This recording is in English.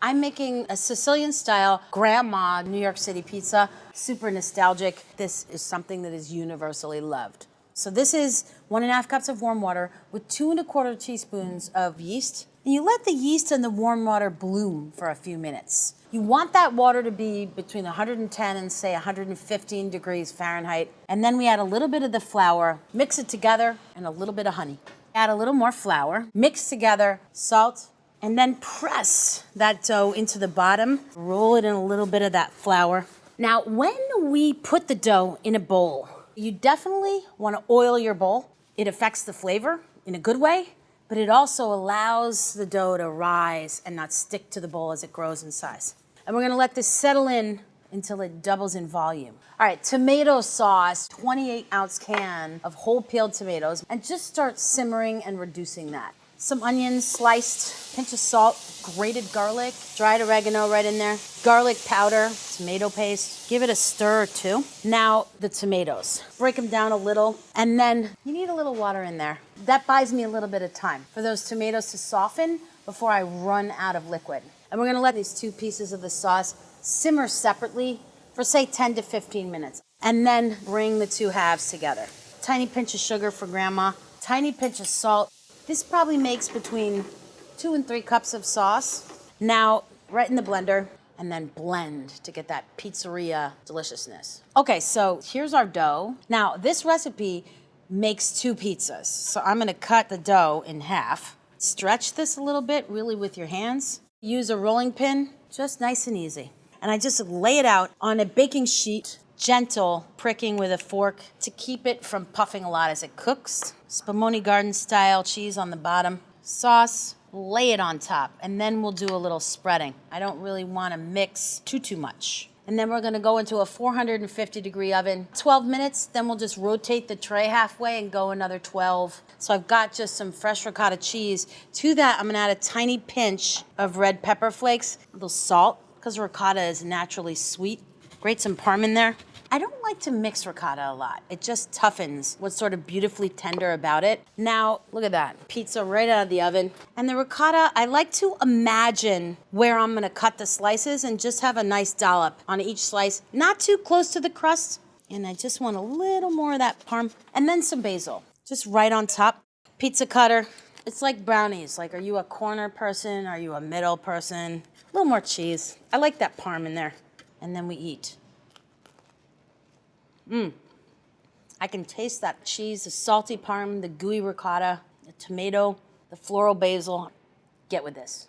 I'm making a Sicilian-style grandma New York City pizza, super nostalgic. This is something that is universally loved. So this is 1.5 cups of warm water with 2¼ teaspoons of yeast. And you let the yeast and the warm water bloom for a few minutes. You want that water to be between 110 and say 115 degrees Fahrenheit. And then we add a little bit of the flour, mix it together, and a little bit of honey. Add a little more flour, mix together, salt, and then press that dough into the bottom. Roll it in a little bit of that flour. Now, when we put the dough in a bowl, you definitely want to oil your bowl. It affects the flavor in a good way, but it also allows the dough to rise and not stick to the bowl as it grows in size. And we're gonna let this settle in until it doubles in volume. All right, tomato sauce, 28-ounce can of whole peeled tomatoes, and just start simmering and reducing that. Some onions sliced, pinch of salt, grated garlic, dried oregano right in there, garlic powder, tomato paste. Give it a stir or two. Now the tomatoes. Break them down a little, and then you need a little water in there. That buys me a little bit of time for those tomatoes to soften before I run out of liquid. And we're gonna let these two pieces of the sauce simmer separately for say 10 to 15 minutes. And then bring the two halves together. Tiny pinch of sugar for grandma, tiny pinch of salt. This probably makes between 2 and 3 cups of sauce. Now, right in the blender, and then blend to get that pizzeria deliciousness. Okay, so here's our dough. Now, this recipe makes 2 pizzas. So I'm gonna cut the dough in half. Stretch this a little bit, really with your hands. Use a rolling pin, just nice and easy. And I just lay it out on a baking sheet, gentle pricking with a fork to keep it from puffing a lot as it cooks. Spumoni garden style cheese on the bottom. Sauce, lay it on top, and then we'll do a little spreading. I don't really want to mix too much. And then we're gonna go into a 450-degree oven, 12 minutes, then we'll just rotate the tray halfway and go another 12. So I've got just some fresh ricotta cheese. To that, I'm gonna add a tiny pinch of red pepper flakes, a little salt, because ricotta is naturally sweet. Grate some parm in there. I don't like to mix ricotta a lot. It just toughens what's sort of beautifully tender about it. Now, look at that. Pizza right out of the oven. And the ricotta, I like to imagine where I'm gonna cut the slices and just have a nice dollop on each slice. Not too close to the crust. And I just want a little more of that parm. And then some basil, just right on top. Pizza cutter. It's like brownies. Like, are you a corner person? Are you a middle person? A little more cheese. I like that parm in there. And then we eat. I can taste that cheese, the salty parm, the gooey ricotta, the tomato, the floral basil. Get with this.